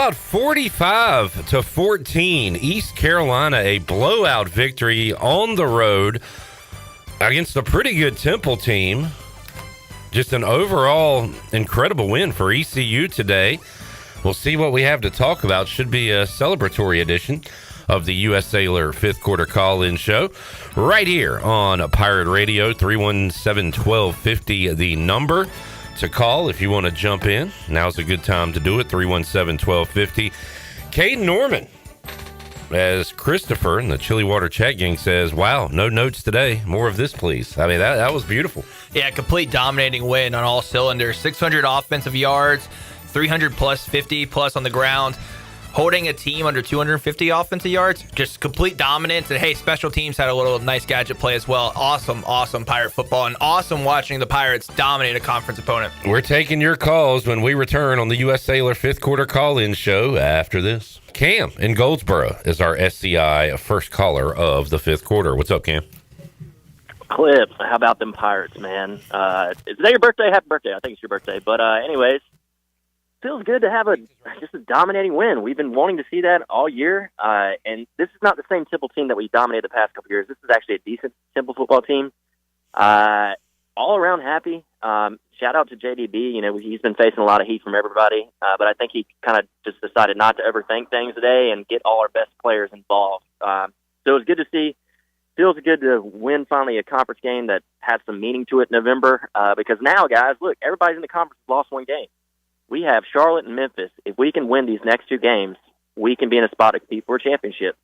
about 45-14? East Carolina, a blowout victory on the road against a pretty good Temple team. Just an overall incredible win for ECU today. We'll see what we have to talk about. Should be a celebratory edition of the U.S. Sailor fifth quarter call-in show right here on Pirate Radio. 317-1250, the number to call if you want to jump in. Now's a good time to do it. 317-1250. Caden Norman, as Christopher in the Chili Water chat gang says, wow, no notes today. More of this, please. I mean, that was beautiful. Yeah, complete dominating win on all cylinders. 600 offensive yards, 300 plus, 50 plus on the ground. Holding a team under 250 offensive yards. Just complete dominance. And, hey, special teams had a little nice gadget play as well. Awesome Pirate football. And awesome watching the Pirates dominate a conference opponent. We're taking your calls when we return on the U.S. Sailor fifth quarter call-in show after this. Cam in Goldsboro is our SCI first caller of the fifth quarter. What's up, Cam? Clip, how about them Pirates, man? Is today your birthday? Happy birthday. I think it's your birthday. But anyways, feels good to have just a dominating win. We've been wanting to see that all year. And this is not the same Temple team that we dominated the past couple years. This is actually a decent Temple football team. All around happy. Shout out to JDB. You know, he's been facing a lot of heat from everybody. But I think he kind of just decided not to overthink things today and get all our best players involved. So it was good to see. Feels good to win finally a conference game that had some meaning to it in November. Because now, guys, look, everybody's in the conference has lost one game. We have Charlotte and Memphis. If we can win these next two games, we can be in a spot to compete for a championship.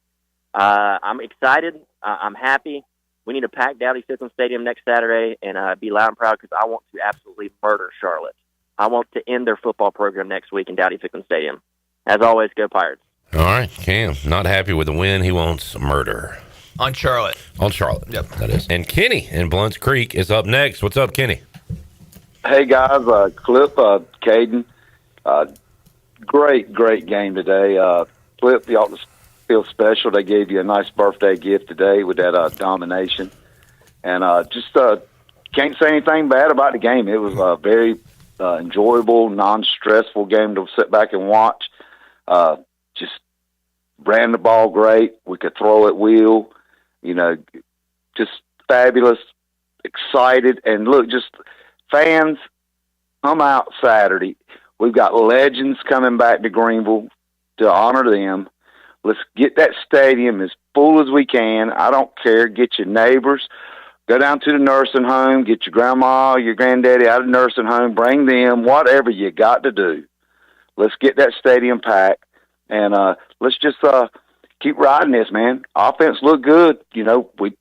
I'm excited. I'm happy. We need to pack Dowdy Ficklen Stadium next Saturday and be loud and proud because I want to absolutely murder Charlotte. I want to end their football program next week in Dowdy Ficklen Stadium. As always, go Pirates. All right, Cam, not happy with the win. He wants murder. On Charlotte. On Charlotte. Yep. That is. And Kenny in Blunt's Creek is up next. What's up, Kenny? Hey, guys. Clip, Caden. Great game today. Clip, you ought to feel special. They gave you a nice birthday gift today with that domination. And just can't say anything bad about the game. It was a very enjoyable, non-stressful game to sit back and watch. Just ran the ball great. We could throw at will. You know, just fabulous, excited. And look, just fans, come out Saturday. We've got legends coming back to Greenville to honor them. Let's get that stadium as full as we can. I don't care. Get your neighbors. Go down to the nursing home. Get your grandma, your granddaddy out of the nursing home. Bring them. Whatever you got to do. Let's get that stadium packed. And let's just keep riding this, man. Offense looked good. You know, we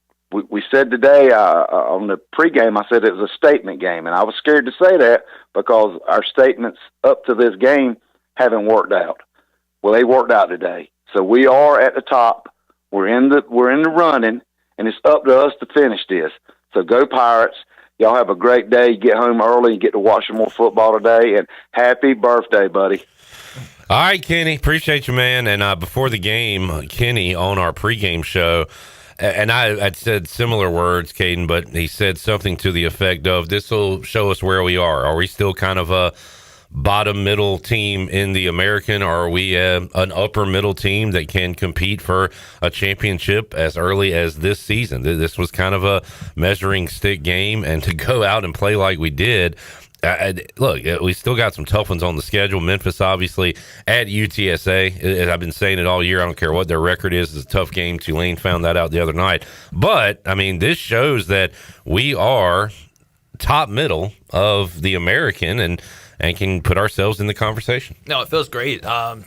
said today on the pregame, I said it was a statement game. And I was scared to say that because our statements up to this game haven't worked out. Well, they worked out today. So we are at the top. We're in the running, and it's up to us to finish this. So go Pirates. Y'all have a great day. Get home early and get to watch some more football today. And happy birthday, buddy. All right, Kenny. Appreciate you, man. And before the game, Kenny on our pregame show, and I'd said similar words, Caden, but he said something to the effect of, this will show us where we are. Are we still kind of a bottom middle team in the American, or are we an upper middle team that can compete for a championship as early as this season? This was kind of a measuring stick game, and to go out and play like we did, look, we still got some tough ones on the schedule. Memphis, obviously, at UTSA. I've been saying it all year. I don't care what their record is. It's a tough game. Tulane found that out the other night. But, I mean, this shows that we are top middle of the American and can put ourselves in the conversation. No, it feels great.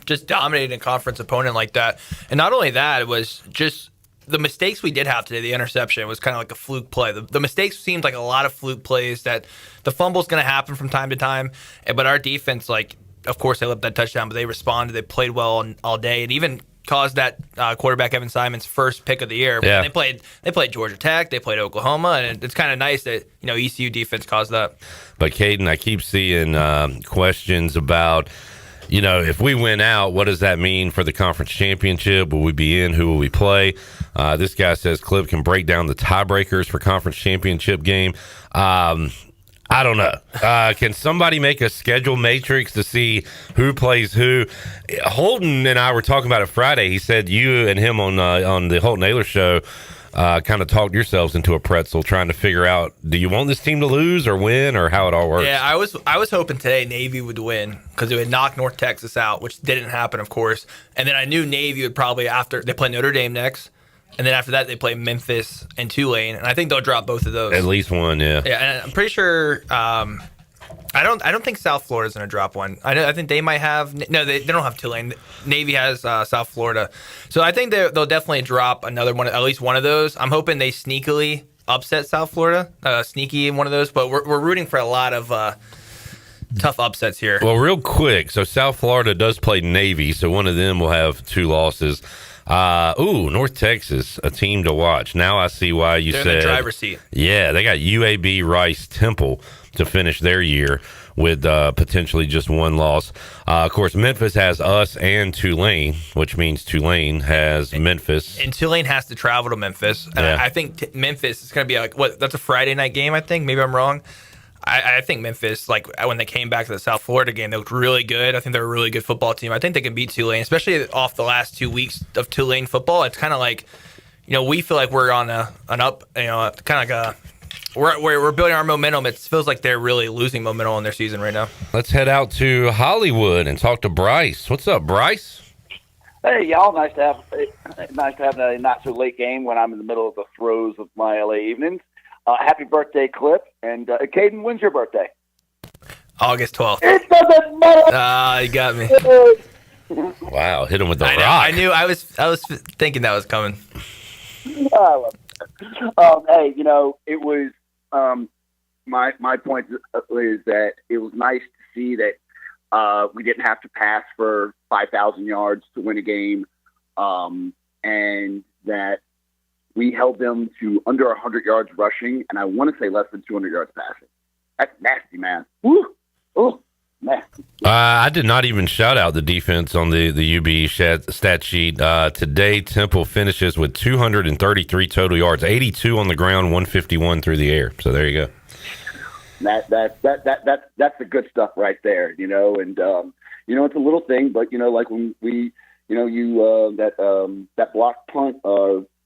Just dominating a conference opponent like that. And not only that, it was just the mistakes we did have today. The interception was kind of like a fluke play. The mistakes seemed like a lot of fluke plays, that the fumble's going to happen from time to time. But our defense, like, of course, they left that touchdown, but they responded. They played well all day, and even caused that quarterback Evan Simon's first pick of the year. Yeah. They played Georgia Tech, they played Oklahoma, and it's kind of nice that ECU defense caused that. But Caden, I keep seeing questions about, if we win out, what does that mean for the conference championship? Will we be in? Who will we play? This guy says Clip can break down the tiebreakers for conference championship game. I don't know. Can somebody make a schedule matrix to see who plays who? Holton and I were talking about it Friday. He said you and him on the Holton Naylor show kind of talked yourselves into a pretzel trying to figure out, do you want this team to lose or win or how it all works? Yeah, I was hoping today Navy would win because it would knock North Texas out, which didn't happen, of course. And then I knew Navy would probably, after they play Notre Dame next, and then after that they play Memphis and Tulane, and I think they'll drop both of those. At least one, yeah. Yeah, and I'm pretty sure. I don't think South Florida's going to drop one. I think they might have. No, they don't have Tulane. Navy has South Florida, so I think they'll definitely drop another one, at least one of those. I'm hoping they sneakily upset South Florida, sneaky in one of those. But we're rooting for a lot of tough upsets here. Well, real quick, so South Florida does play Navy, so one of them will have 2 losses. North Texas, a team to watch. Now I see why you They're said in the driver's seat. Yeah, they got UAB, Rice, Temple to finish their year with potentially just 1 loss. Of course, Memphis has us and Tulane, which means Tulane has Memphis. And Tulane has to travel to Memphis. And Yeah. I think Memphis is going to be that's a Friday night game, I think. Maybe I'm wrong. I think Memphis, when they came back to the South Florida game, they looked really good. I think they're a really good football team. I think they can beat Tulane, especially off the last 2 weeks of Tulane football. It's kind of like, we feel like we're on an up, kind of like we're building our momentum. It feels like they're really losing momentum in their season right now. Let's head out to Hollywood and talk to Bryce. What's up, Bryce? Hey, y'all! Nice to have a not so late game when I'm in the middle of the throes of my LA evenings. Happy birthday, Clip, and Caden. When's your birthday? August 12th. It doesn't matter. You got me. Wow, hit him with the rock. I knew. I was thinking that was coming. Hey, it was my point is that it was nice to see that we didn't have to pass for 5,000 yards to win a game, and that we held them to under 100 yards rushing, and I want to say less than 200 yards passing. That's nasty, man. Woo! Oh, nasty. I did not even shout out the defense on the UB stat sheet. Today, Temple finishes with 233 total yards, 82 on the ground, 151 through the air. So there you go. That's the good stuff right there, and it's a little thing, but like when we, that block punt,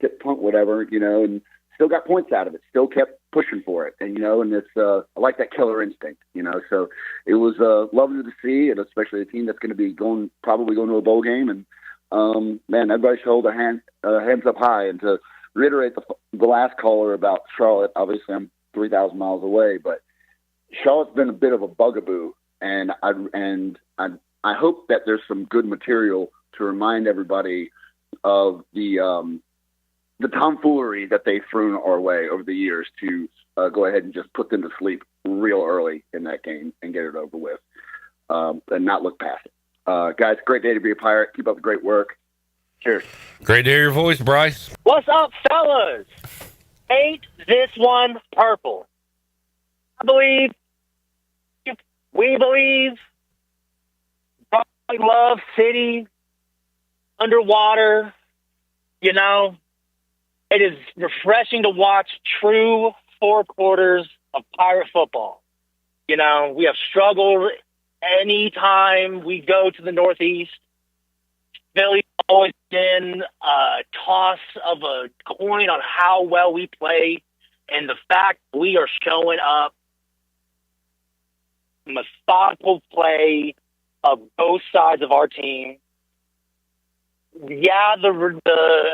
tip punt, whatever, and still got points out of it, still kept pushing for it, and it's I like that killer instinct, so it was lovely to see, and especially a team that's going to be probably going to a bowl game, and man, everybody should hold their hands up high. And to reiterate the last caller about Charlotte, obviously I'm 3,000 miles away, but Charlotte's been a bit of a bugaboo, and I hope that there's some good material to remind everybody of the tomfoolery that they've thrown our way over the years to go ahead and just put them to sleep real early in that game and get it over with, and not look past it. Guys, great day to be a Pirate. Keep up the great work. Cheers. Great to hear your voice, Bryce. What's up, fellas? Ain't this one purple? We believe, love city, underwater, it is refreshing to watch true 4 quarters of Pirate football. We have struggled anytime we go to the Northeast. Philly's always been a toss of a coin on how well we play, and the fact we are showing up, methodical play of both sides of our team. Yeah, the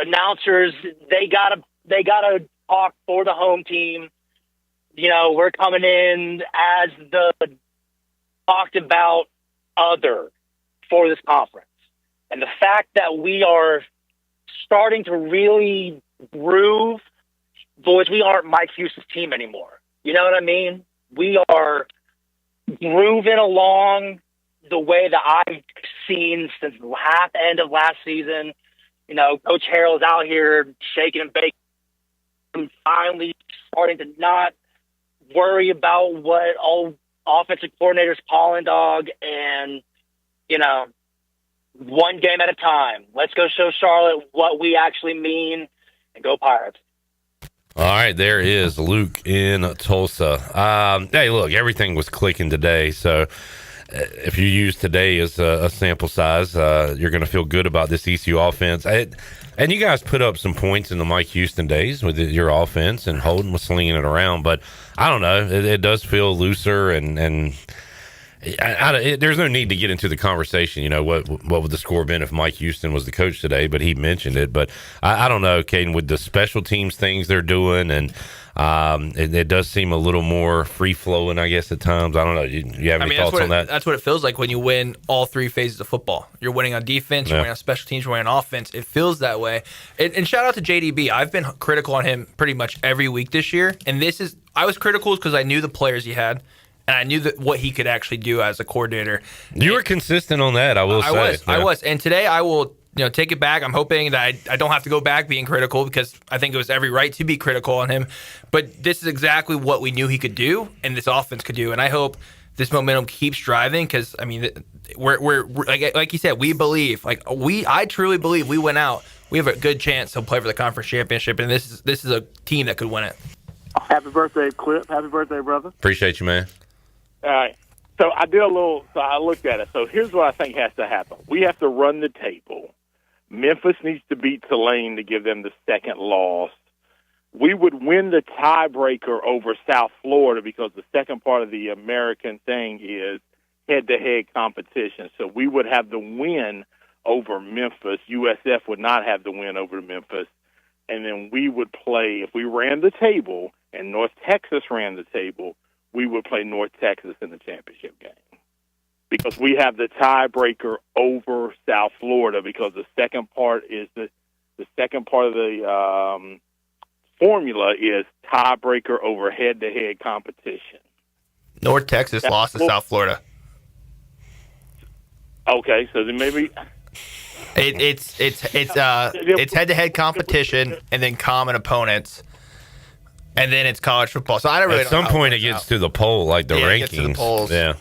announcers, they gotta talk for the home team. We're coming in as the talked about other for this conference. And the fact that we are starting to really groove, boys, we aren't Mike Houston's team anymore. You know what I mean? We are grooving along the way that I've seen since the end of last season. Coach Harrell's out here shaking and baking. I'm finally starting to not worry about what all offensive coordinators calling, dog, and, one game at a time. Let's go show Charlotte what we actually mean, and go Pirates. All right, there is Luke in Tulsa. Hey, look, everything was clicking today. So if you use today as a sample size, you're going to feel good about this ECU offense. And you guys put up some points in the Mike Houston days with your offense, and Holden was slinging it around. But I don't know, it does feel looser, and there's no need to get into the conversation. You know, what would the score been if Mike Houston was the coach today? But he mentioned it. But I don't know, Caden, with the special teams things they're doing, and it does seem a little more free flowing, I guess, at times. I don't know. You have any thoughts on that? That's what it feels like when you win all three phases of football. You're winning on defense, you're winning on special teams, you're winning on offense. It feels that way. And shout out to JDB. I've been critical on him pretty much every week this year. And I was critical because I knew the players he had. And I knew what he could actually do as a coordinator. You were consistent on that, I will say. I was. And today I will take it back. I'm hoping that I don't have to go back being critical, because I think it was every right to be critical on him. But this is exactly what we knew he could do and this offense could do. And I hope this momentum keeps driving, because, I mean, we're like you said, we believe. I truly believe we went out. We have a good chance to play for the conference championship, and this is a team that could win it. Happy birthday, Clip. Happy birthday, brother. Appreciate you, man. All right. So I looked at it. So here's what I think has to happen. We have to run the table. Memphis needs to beat Tulane to give them the second loss. We would win the tiebreaker over South Florida, because the second part of the American thing is head-to-head competition. So we would have the win over Memphis. USF would not have the win over Memphis. And then we would play, if we ran the table and North Texas ran the table, we would play North Texas in the championship game, because we have the tiebreaker over South Florida, because the second part is the second part of the formula is tiebreaker over head-to-head competition. North Texas lost to South Florida. Okay, so then maybe it's head-to-head competition and then common opponents. And then it's college football. So I don't really know. At some point, it gets to the poll, like the rankings. It gets to the polls. Yeah.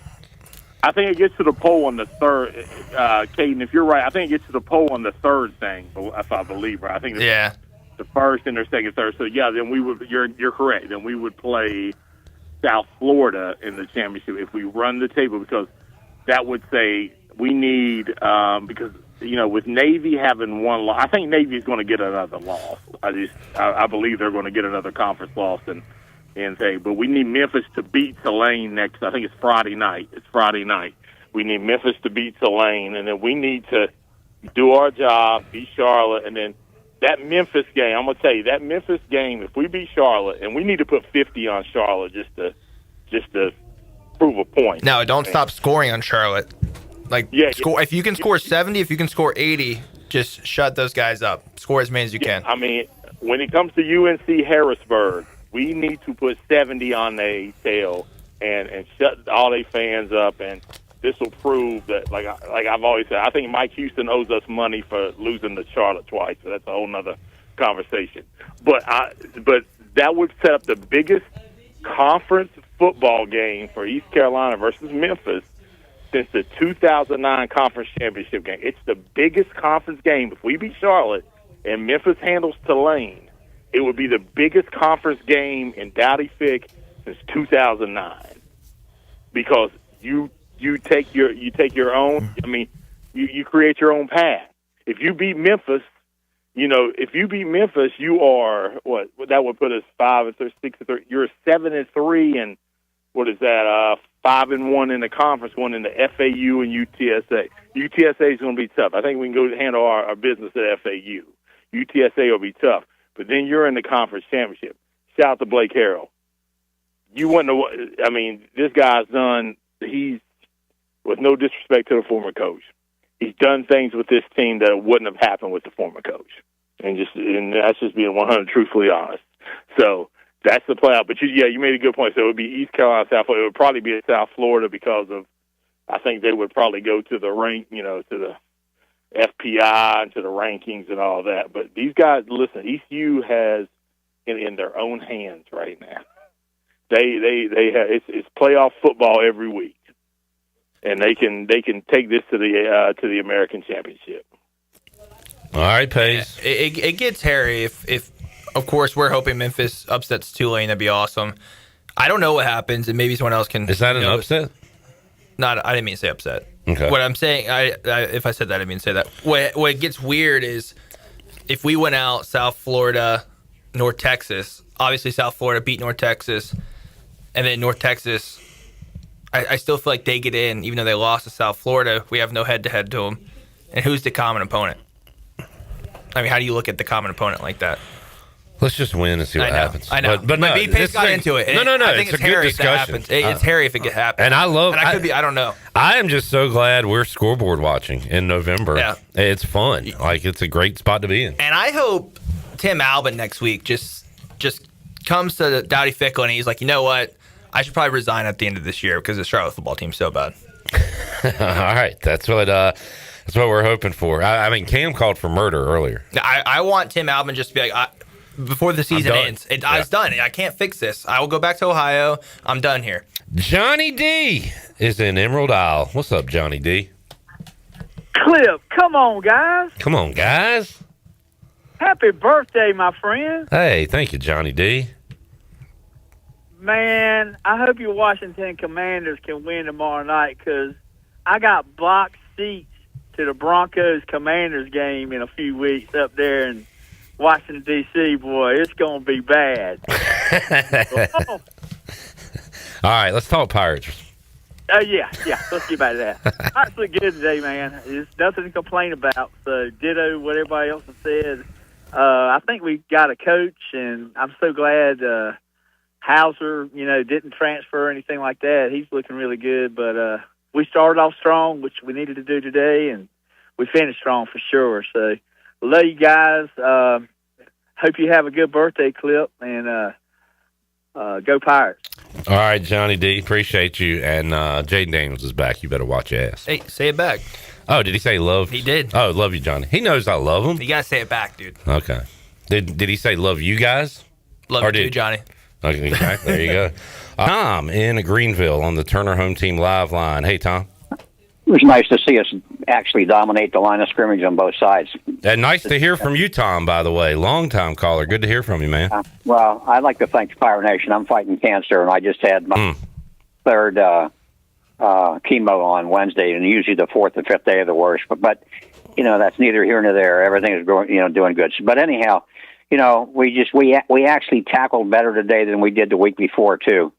I think it gets to the poll on the third. Caden, if you're right, I think it gets to the poll on the third thing, if I believe right. I think it's the first and their second, third. So yeah, then we would. You're correct. Then we would play South Florida in the championship if we run the table, because that would say we need because. With Navy having one loss, I think Navy's going to get another loss. I believe they're going to get another conference loss and say, but we need Memphis to beat Tulane next. I think it's Friday night. We need Memphis to beat Tulane, and then we need to do our job, beat Charlotte, and then that Memphis game. I'm going to tell you, that Memphis game, if we beat Charlotte, and we need to put 50 on Charlotte just to prove a point. No, don't stop scoring on Charlotte. Score if you can score 70, if you can score 80, just shut those guys up. Score as many as you can. I mean, when it comes to UNC Harrisburg, we need to put 70 on their tail and shut all their fans up, and this will prove that, like I've always said, I think Mike Houston owes us money for losing to Charlotte twice, so that's a whole nother conversation. But that would set up the biggest conference football game for East Carolina versus Memphis since the 2009 conference championship game. It's the biggest conference game. If we beat Charlotte and Memphis handles Tulane, it would be the biggest conference game in Dowdy Fick since 2009. Because you take your own. I mean, you create your own path. If you beat Memphis, you are what? That would put us 5-6-3. You're 7-3, and what is that? 5-1 in the conference, one in the FAU and UTSA. UTSA is going to be tough. I think we can go handle our business at FAU. UTSA will be tough. But then you're in the conference championship. Shout out to Blake Harrell. You wouldn't know. I mean, this guy's done. He's, with no disrespect to the former coach, he's done things with this team that wouldn't have happened with the former coach. And that's just being 100 truthfully honest. So that's the playoff. But you made a good point. So it would be East Carolina, South Florida. It would probably be at South Florida because of, I think they would probably go to the rank, to the FPI and to the rankings and all that. But these guys, listen, ECU has in their own hands right now. They have it's playoff football every week, and they can take this to the American Championship. All right, Pace. It gets hairy if Of course, we're hoping Memphis upsets Tulane. That'd be awesome. I don't know what happens, and maybe someone else can. Is that an upset? Not. I didn't mean to say upset. Okay. What I'm saying, if I said that, I didn't mean to say that. What gets weird is if we went out South Florida, North Texas. Obviously, South Florida beat North Texas, and then North Texas. I still feel like they get in, even though they lost to South Florida. We have no head-to-head to them. And who's the common opponent? I mean, how do you look at the common opponent like that? Let's just win and see what happens. I know. But no, BP got into it. No. I think it's a hairy good if that discussion. happens. It's hairy if it happens. And I love. And I could be. I don't know. I am just so glad we're scoreboard watching in November. Yeah. It's fun. Like, it's a great spot to be in. And I hope Tim Albin next week just comes to Dowdy Fickle and he's like, you know what? I should probably resign at the end of this year because the Charlotte football team's so bad. All right, that's what we're hoping for. I mean, Cam called for murder earlier. I want Tim Albin just to be like, before the season ends, it's done. I can't fix this. I will go back to Ohio. I'm done here. Johnny D is in Emerald Isle. What's up, Johnny D? Clip, come on, guys. Come on, guys. Happy birthday, my friend. Hey, thank you, Johnny D. Man, I hope your Washington Commanders can win tomorrow night because I got box seats to the Broncos-Commanders game in a few weeks up there in Washington, D.C., boy. It's going to be bad. All right, let's talk Pirates. Yeah, let's get back to that. Pirates look good today, man. There's nothing to complain about. So, ditto what everybody else has said. I think we got a coach, and I'm so glad Hauser, didn't transfer or anything like that. He's looking really good, but we started off strong, which we needed to do today, and we finished strong for sure. So, love you guys. Hope you have a good birthday, Clip, and go Pirates. All right, Johnny D, appreciate you. And Jaden Daniels is back. You better watch your ass. Hey, say it back. Oh, did he say love? He did. Oh, love you, Johnny. He knows I love him. You got to say it back, dude. Okay. Did he say love you guys? Love you too, Johnny. Okay, exactly. There you go. Tom in Greenville on the Turner Home Team Live line. Hey, Tom. It was nice to see us actually dominate the line of scrimmage on both sides. And nice to hear from you, Tom, by the way. Long-time caller. Good to hear from you, man. Well, I'd like to thank Fire Nation. I'm fighting cancer, and I just had my third chemo on Wednesday, and usually the fourth and fifth day are the worst. But that's neither here nor there. Everything is going, doing good. But anyhow, we actually tackled better today than we did the week before too.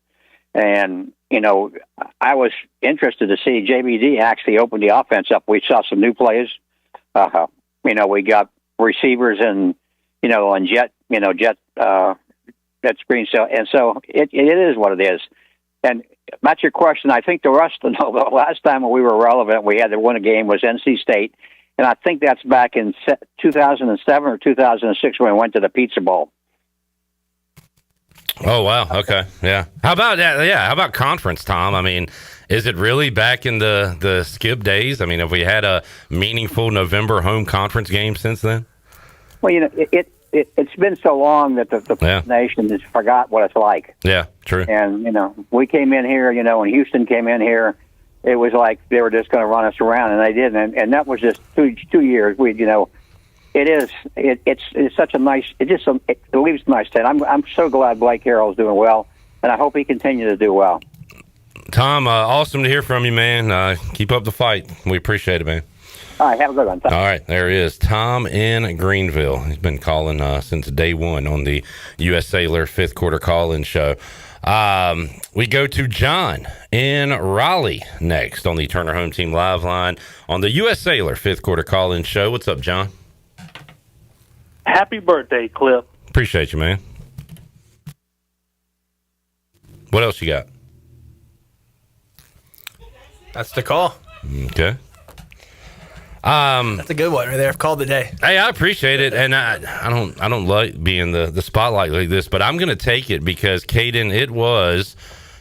And I was interested to see JBD actually open the offense up. We saw some new plays. We got receivers and on jet screen. So it is what it is. And that's your question. I think the last time we were relevant, we had to win a game was NC State. And I think that's back in 2007 or 2006 when we went to the Pizza Bowl. Oh, wow. Okay. Yeah. How about that? Yeah. How about conference, Tom? I mean, is it really back in the skip days? I mean, have we had a meaningful November home conference game since then? Well, it's been so long that the nation has forgot what it's like. Yeah, true. And, we came in here, when Houston came in here, it was like they were just going to run us around, and they didn't. And that was just two years. It's such a nice. It leaves a nice taste. I'm so glad Blake Harrell's doing well, and I hope he continues to do well. Tom, awesome to hear from you, man. Keep up the fight. We appreciate it, man. All right, have a good one. All right, there he is, Tom in Greenville. He's been calling since day one on the U.S. Sailor fifth quarter call-in show. We go to John in Raleigh next on the Turner Home Team Live line on the U.S. Sailor fifth quarter call-in show. What's up, John? Happy birthday, Clip. Appreciate you, man. What else you got? That's the call. Okay. That's a good one right there. I've called the day. Hey, I appreciate it, and I don't like being the spotlight like this, but I'm going to take it because, Caden, it was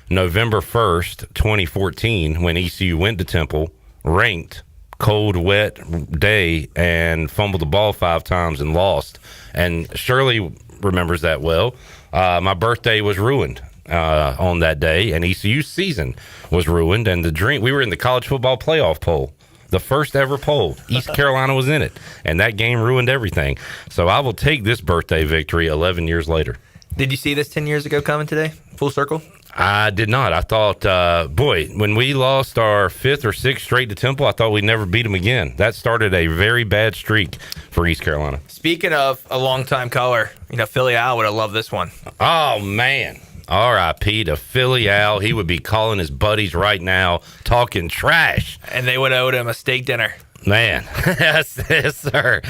November 1st, 2014 when ECU went to Temple, ranked, cold, wet day, and fumbled the ball 5 times and lost. And Shirley remembers that well. My birthday was ruined on that day, and ECU's season was ruined, and we were in the college football playoff poll The first ever poll. East Carolina was in it, and that game ruined everything. So I will take this birthday victory 11 years later. Did you see this 10 years ago coming today? Full circle? I did not. I thought, when we lost our 5th or 6th straight to Temple, I thought we'd never beat them again. That started a very bad streak for East Carolina. Speaking of a longtime caller, Philly Al would have loved this one. Oh, man. R.I.P. to Philly Al. He would be calling his buddies right now, talking trash. And they would have owed him a steak dinner. Man. yes, sir.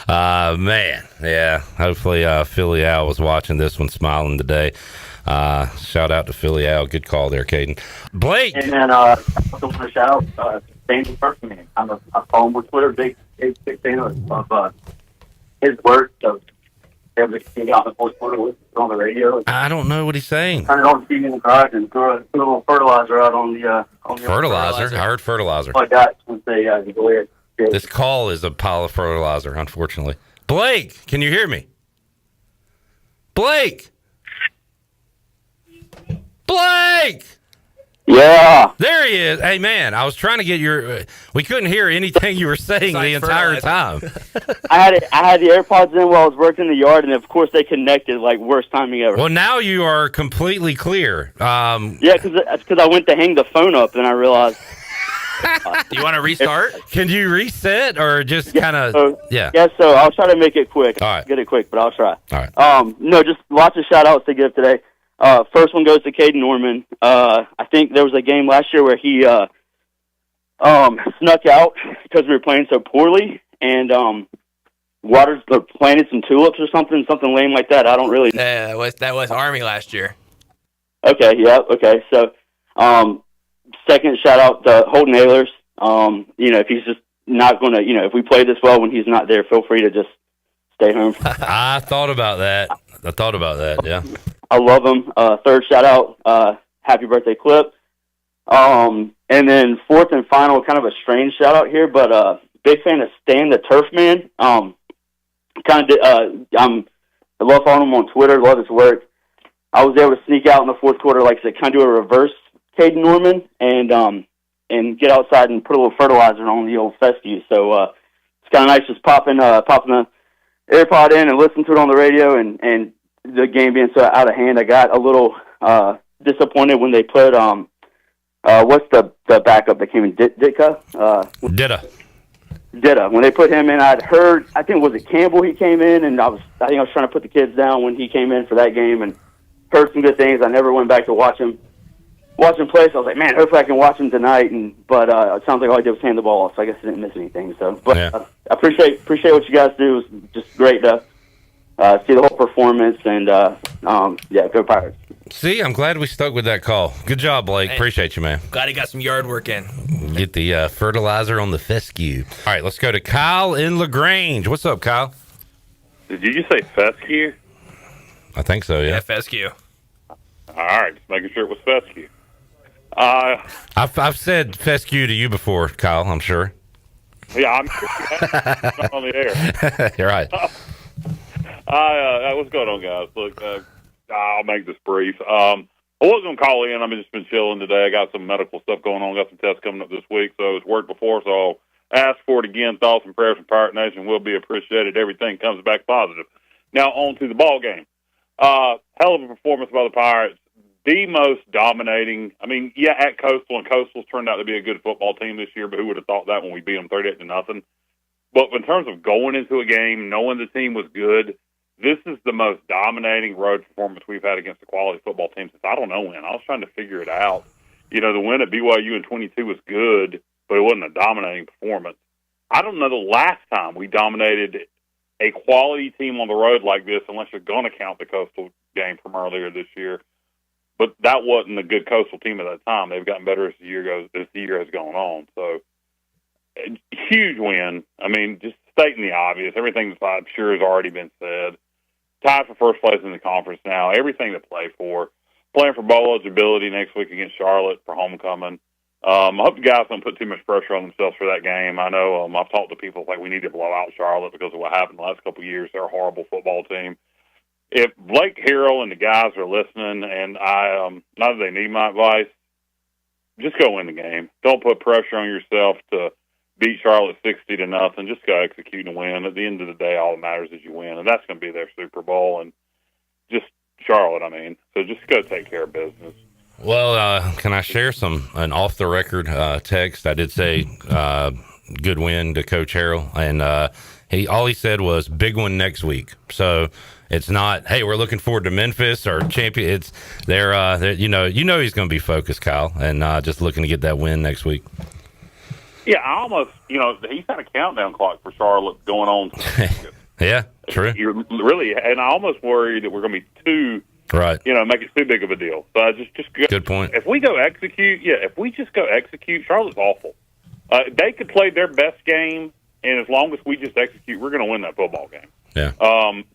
Man. Yeah. Hopefully Philly Al was watching this one smiling today. Shout out to Philly Al. Good call there, Caden. Blake. And then I also want to shout out Danny Perkman. I follow him on Twitter, big fan of his work. So he got the fourth quarter with on the radio. I don't know what he's saying. Turn it on TV in the garage and throw a little fertilizer out on the fertilizer. I heard fertilizer. I got once they go ahead. This call is a pile of fertilizer, unfortunately. Blake, can you hear me? Blake! Blake! Yeah. There he is. Hey, man, I was trying to get your... we couldn't hear anything you were saying the entire time. I had the AirPods in while I was working in the yard, and of course they connected, like, worst timing ever. Well, now you are completely clear. Yeah, because I went to hang the phone up, and I realized... Do you want to restart? Can you reset or just kind of... Yeah, so I'll try to make it quick. All right. Get it quick, but I'll try. All right. No, just lots of shout-outs to give today. First one goes to Caden Norman. I think there was a game last year where he snuck out because we were playing so poorly, and Waters planted some tulips or something lame like that. I don't really know. Yeah, that was Army last year. Okay, yeah, okay. So, second shout-out to Holden Ahlers. If he's just not going to, if we play this well when he's not there, feel free to just stay home. I thought about that, yeah. I love him. Third shout out, happy birthday, Clip. And then fourth and final, kind of a strange shout out here, but big fan of Stan the Turf Man. I love following him on Twitter, love his work. I was able to sneak out in the fourth quarter, like I said, kind of do a reverse Caden Norman and get outside and put a little fertilizer on the old fescue. So it's kind of nice just popping the AirPod in and listen to it on the radio, and the game being so out of hand, I got a little disappointed when they put what's the backup that came in, Ditka? Ditta. When they put him in, I'd heard, I think was it Campbell he came in, and I think I was trying to put the kids down when he came in for that game, and heard some good things. I never went back to watch him play, so I was like, man, hopefully I can watch him tonight. But it sounds like all I did was hand the ball off, so I guess I didn't miss anything. So, but I appreciate what you guys do. It was just great to see the whole performance, and go Pirates. See, I'm glad we stuck with that call. Good job, Blake. Hey, appreciate you, man. Glad he got some yard work in. Get the fertilizer on the fescue. All right, let's go to Kyle in LaGrange. What's up, Kyle? Did you just say fescue? I think so, yeah. fescue. All right, just making sure it was fescue. I've said fescue to you before, Kyle, I'm sure. Yeah, I'm sure you have on the air. You're right. What's going on, guys? Look, I'll make this brief. I wasn't going to call in. I've just been chilling today. I got some medical stuff going on. Got some tests coming up this week, so it's worked before, so I'll ask for it again. Thoughts and prayers from Pirate Nation will be appreciated. Everything comes back positive. Now, on to the ball game. Hell of a performance by the Pirates. The most dominating. I mean, yeah, at Coastal, and Coastal's turned out to be a good football team this year, but who would have thought that when we beat them 38-0? But in terms of going into a game, knowing the team was good, this is the most dominating road performance we've had against a quality football team since I don't know when. I was trying to figure it out. The win at BYU in 22 was good, but it wasn't a dominating performance. I don't know the last time we dominated a quality team on the road like this, unless you're going to count the Coastal game from earlier this year. But that wasn't a good Coastal team at that time. They've gotten better as the year has gone on. So, huge win. I mean, just stating the obvious. Everything that I'm sure has already been said. Tied for first place in the conference now. Everything to play for. Playing for bowl eligibility next week against Charlotte for homecoming. I hope the guys don't put too much pressure on themselves for that game. I know I've talked to people like we need to blow out Charlotte because of what happened the last couple of years. They're a horrible football team. If Blake Harrell and the guys are listening, and not that they need my advice, just go win the game. Don't put pressure on yourself to beat Charlotte 60-0. Just go execute and win. At the end of the day, all that matters is you win, and that's going to be their Super Bowl. And just Charlotte, I mean. So just go take care of business. Well, can I share an off the record text? I did say good win to Coach Harrell, and all he said was big one next week. So it's not, hey, we're looking forward to Memphis or champion. It's they're you know he's going to be focused, Kyle, and just looking to get that win next week. Yeah, I almost, he's had a countdown clock for Charlotte going on. Yeah, true. You're really, and I almost worry that we're going to be too, right. Make it too big of a deal. So just go, good point. If we go execute, if we just go execute, Charlotte's awful. They could play their best game, and as long as we just execute, we're going to win that football game. Yeah.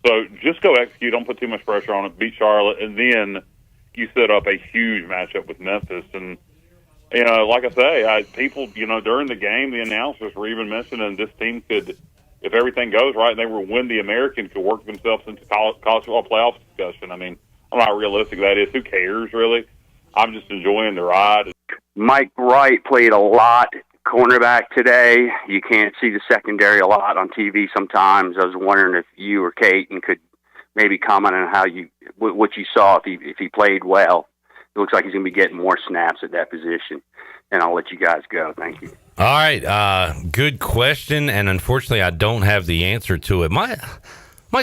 So just go execute. Don't put too much pressure on it. Beat Charlotte, and then you set up a huge matchup with Memphis. And like I say, people, during the game, the announcers were even mentioning this team could, if everything goes right, and they will win the American, could work themselves into college football playoff discussion. I mean, I don't know how realistic that is. Who cares, really? I'm just enjoying the ride. Mike Wright played a lot cornerback today. You can't see the secondary a lot on TV sometimes. I was wondering if you or Kate could maybe comment on what you saw if he played well. It looks like he's going to be getting more snaps at that position. And I'll let you guys go. Thank you. All right. Good question. And unfortunately, I don't have the answer to it. Might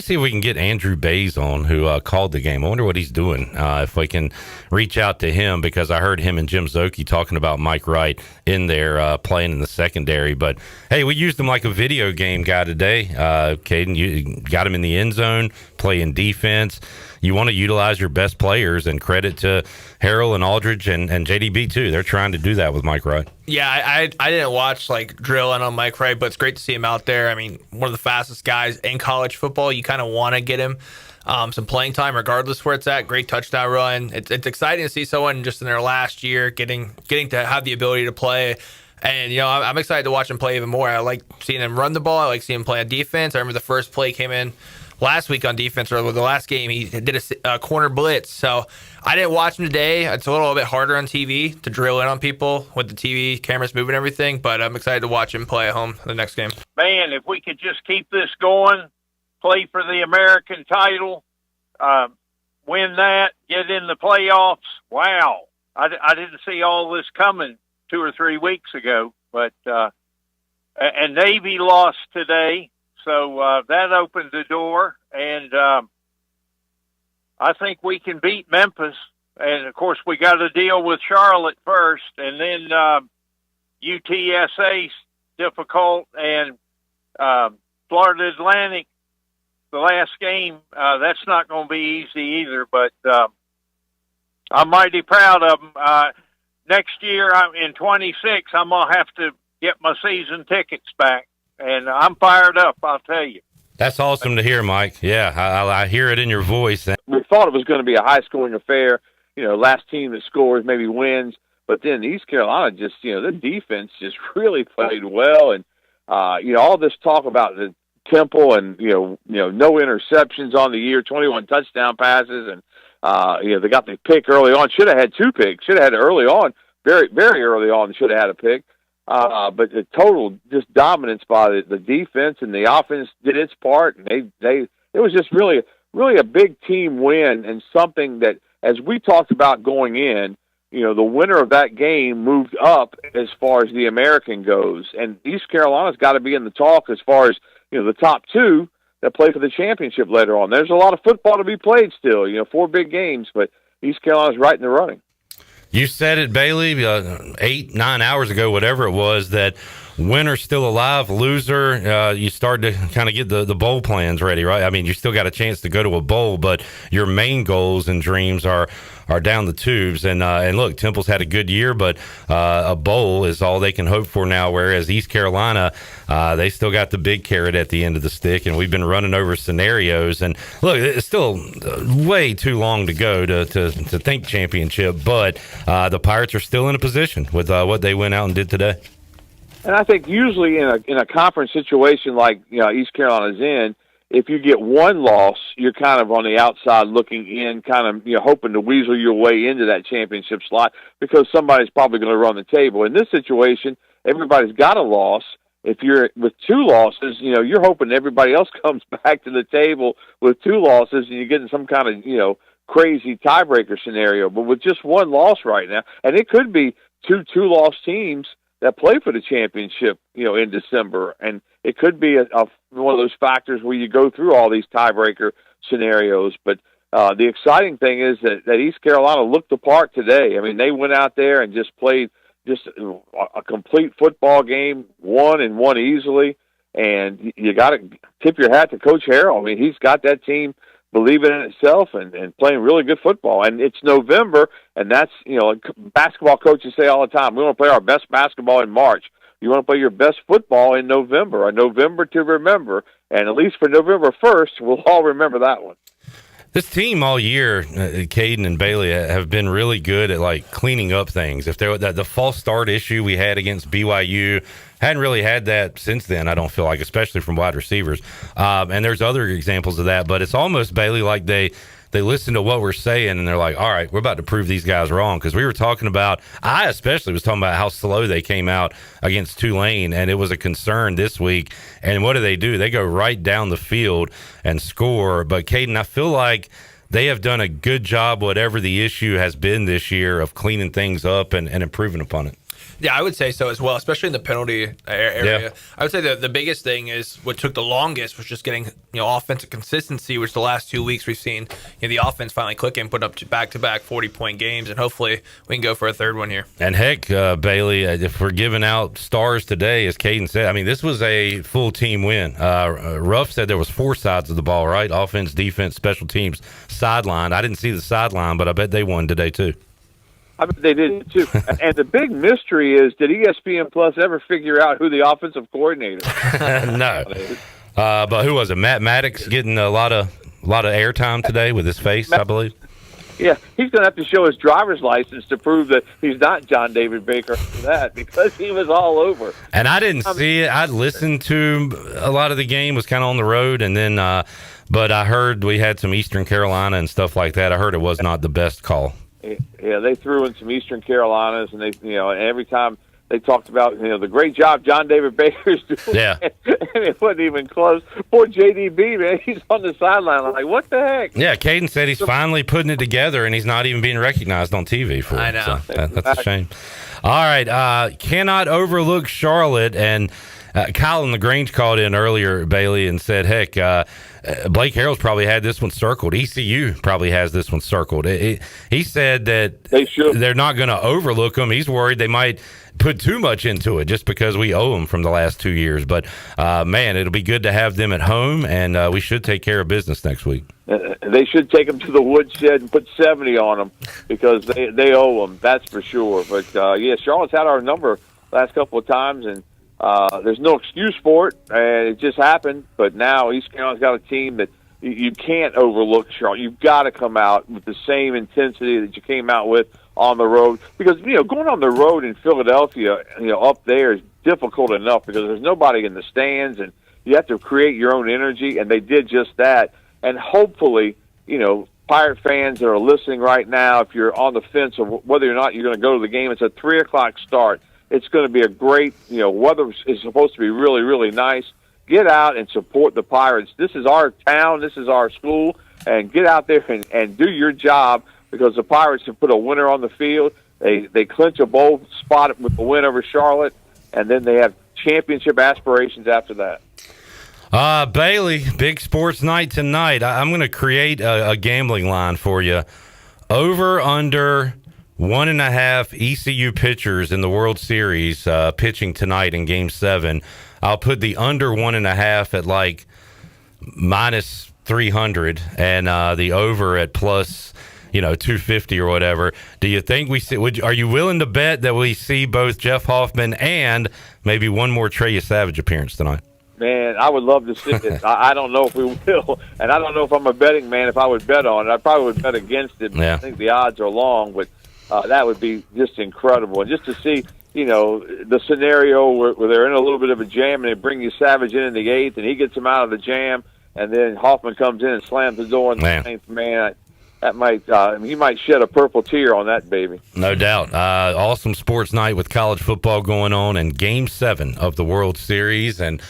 see if we can get Andrew Bays on, who called the game. I wonder what he's doing, if we can reach out to him, because I heard him and Jim Zoki talking about Mike Wright in there playing in the secondary. But, hey, we used him like a video game guy today. Caden, you got him in the end zone, playing defense. You want to utilize your best players, and credit to Harrell and Aldridge and JDB, too. They're trying to do that with Mike Wright. Yeah, I didn't watch drilling on Mike Wright, but it's great to see him out there. I mean, one of the fastest guys in college football. You kind of want to get him some playing time, regardless where it's at. Great touchdown run. It's exciting to see someone just in their last year getting to have the ability to play. And, I'm excited to watch him play even more. I like seeing him run the ball. I like seeing him play on defense. I remember the first play came in last week on defense, or the last game, he did a corner blitz. So I didn't watch him today. It's a little bit harder on TV to drill in on people with the TV cameras moving and everything, but I'm excited to watch him play at home the next game. Man, if we could just keep this going, play for the American title, win that, get in the playoffs, wow. I didn't see all this coming 2 or 3 weeks ago, but and Navy lost today. So that opened the door, and I think we can beat Memphis. And, of course, we got to deal with Charlotte first, and then UTSA's difficult, and Florida Atlantic, the last game, that's not going to be easy either. But I'm mighty proud of them. Next year, in 26, I'm going to have to get my season tickets back. And I'm fired up, I'll tell you. That's awesome to hear, Mike. Yeah, I hear it in your voice. We thought it was going to be a high-scoring affair. Last team that scores maybe wins. But then East Carolina just, the defense just really played well. And, all this talk about the Temple and, no interceptions on the year, 21 touchdown passes. And, they got the pick early on. Should have had 2 picks. Should have had it early on. Very, very early on, should have had a pick. But the total just dominance by the defense, and the offense did its part, and it was just really a big team win, and something that, as we talked about going in, the winner of that game moved up as far as the American goes, and East Carolina's got to be in the talk as far as the top 2 that play for the championship later on. There's a lot of football to be played still, 4 big games, but East Carolina's right in the running. You said it, Bailey, 8-9 hours ago, whatever it was, that winner still alive, loser, you start to kind of get the bowl plans ready, right? I mean, you still got a chance to go to a bowl, but your main goals and dreams are down the tubes. And look, Temple's had a good year, but a bowl is all they can hope for now, whereas East Carolina, they still got the big carrot at the end of the stick, and we've been running over scenarios. And look, it's still way too long to go to think championship, but the Pirates are still in a position with what they went out and did today. And I think usually in a conference situation like East Carolina's in, if you get one loss, you're kind of on the outside looking in, kind of hoping to weasel your way into that championship slot because somebody's probably going to run the table. In this situation, everybody's got a loss, if you're with 2 losses, you're hoping everybody else comes back to the table with 2 losses and you're getting some kind of, crazy tiebreaker scenario. But with just 1 loss right now, and it could be 2 two-loss teams that play for the championship, in December. And it could be one of those factors where you go through all these tiebreaker scenarios. But the exciting thing is that East Carolina looked the part today. I mean, they went out there and just played just a complete football game, won easily. And you got to tip your hat to Coach Harrell. I mean, he's got that team believing in itself and playing really good football. And it's November, and that's, basketball coaches say all the time, we want to play our best basketball in March. You want to play your best football in November, a November to remember. And at least for November 1st, we'll all remember that one. This team all year, Caden and Bailey, have been really good at cleaning up things. If the false start issue we had against BYU, hadn't really had that since then, I don't feel like, especially from wide receivers. And there's other examples of that, but it's almost, Bailey, like they listen to what we're saying and they're like, all right, we're about to prove these guys wrong. Because we were talking about, I especially was talking about how slow they came out against Tulane, and it was a concern this week. And what do? They go right down the field and score. But Caden, I feel like they have done a good job, whatever the issue has been this year, of cleaning things up and improving upon it. Yeah, I would say so as well, especially in the penalty area. Yeah. I would say the biggest thing is what took the longest was just getting offensive consistency, which the last 2 weeks we've seen the offense finally clicking, put up back-to-back 40-point games, and hopefully we can go for a third one here. And heck, Bailey, if we're giving out stars today, as Caden said, I mean, this was a full team win. Ruff said there was 4 sides of the ball, right? Offense, defense, special teams, sideline. I didn't see the sideline, but I bet they won today too. I bet they did too. And the big mystery is, did ESPN Plus ever figure out who the offensive coordinator is? No. But who was it? Matt Maddox getting a lot of airtime today with his face, I believe. Yeah, he's going to have to show his driver's license to prove that he's not John David Baker for that, because he was all over. And I didn't see it. I listened to a lot of the game, was kind of on the road, and then but I heard we had some Eastern Carolina and stuff like that. I heard it was not the best call. Yeah, they threw in some Eastern Carolinas, and they, every time they talked about, the great job John David Baker's doing. Yeah. And it wasn't even close. Poor JDB, man, he's on the sideline. I'm like, what the heck? Yeah, Caden said he's finally putting it together, and he's not even being recognized on TV for it. I know. So that's a shame. All right, cannot overlook Charlotte, and Colin LaGrange called in earlier, Bailey, and said, heck, Blake Harrell's probably had this one circled. ECU probably has this one circled. He said that they're not going to overlook them. He's worried they might put too much into it just because we owe them from the last 2 years. But, man, it'll be good to have them at home, and we should take care of business next week. They should take them to the woodshed and put 70 on them, because they owe them, that's for sure. But, yeah, Charlotte's had our number last couple of times, and there's no excuse for it, and it just happened. But now East Carolina's got a team that you can't overlook. Charlotte, you've got to come out with the same intensity that you came out with on the road, because going on the road in Philadelphia, up there is difficult enough because there's nobody in the stands, and you have to create your own energy, and they did just that. And hopefully, Pirate fans that are listening right now, if you're on the fence of whether or not you're going to go to the game, it's a 3:00 start. It's going to be a great, weather is supposed to be really, really nice. Get out and support the Pirates. This is our town. This is our school. And get out there and do your job, because the Pirates have put a winner on the field. They clinch a bowl spot with the win over Charlotte, and then they have championship aspirations after that. Bailey, big sports night tonight. I'm going to create a gambling line for you. Over, under 1.5 ECU pitchers in the World Series pitching tonight in Game 7. I'll put the under 1.5 at like minus 300, and the over at plus 250 or whatever. Do you think we see? Are you willing to bet that we see both Jeff Hoffman and maybe one more Trey Savage appearance tonight? Man, I would love to see it. I don't know if we will, and I don't know if I'm a betting man. If I would bet on it, I probably would bet against it. Yeah. I think the odds are long, but that would be just incredible. And just to see, the scenario where they're in a little bit of a jam, and they bring you Savage in the 8th, and he gets them out of the jam, and then Hoffman comes in and slams the door in the 9th. Man, that might he might shed a purple tear on that baby. No doubt. Awesome sports night with college football going on, and Game 7 of the World Series. And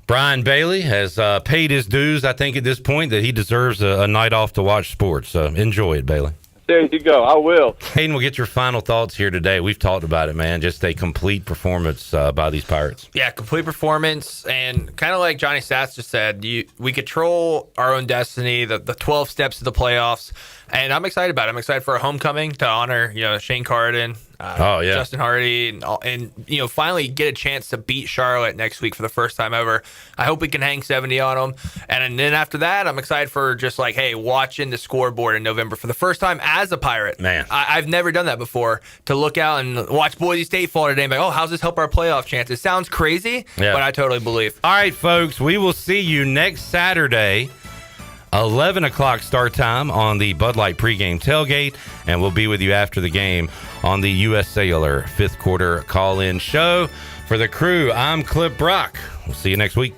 Brian Bailey has paid his dues, I think, at this point, that he deserves a night off to watch sports. So enjoy it, Bailey. There you go. I will. Hayden, we'll get your final thoughts here today. We've talked about it, man. Just a complete performance by these Pirates. Yeah, complete performance. And kind of like Johnny Stats just said, we control our own destiny, the 12 steps to the playoffs. And I'm excited about it. I'm excited for a homecoming to honor, Shane Carden, Justin Hardy, and finally get a chance to beat Charlotte next week for the first time ever. I hope we can hang 70 on them. And then after that, I'm excited for just like, hey, watching the scoreboard in November for the first time as a Pirate. Man, I've never done that before, to look out and watch Boise State fall today and be like, oh, how's this help our playoff chances? Sounds crazy, but I totally believe. All right, folks, we will see you next Saturday, 11 o'clock start time on the Bud Light pregame tailgate, and we'll be with you after the game on the U.S. Cellular fifth quarter call-in show. For the crew, I'm Clip Brock. We'll see you next week.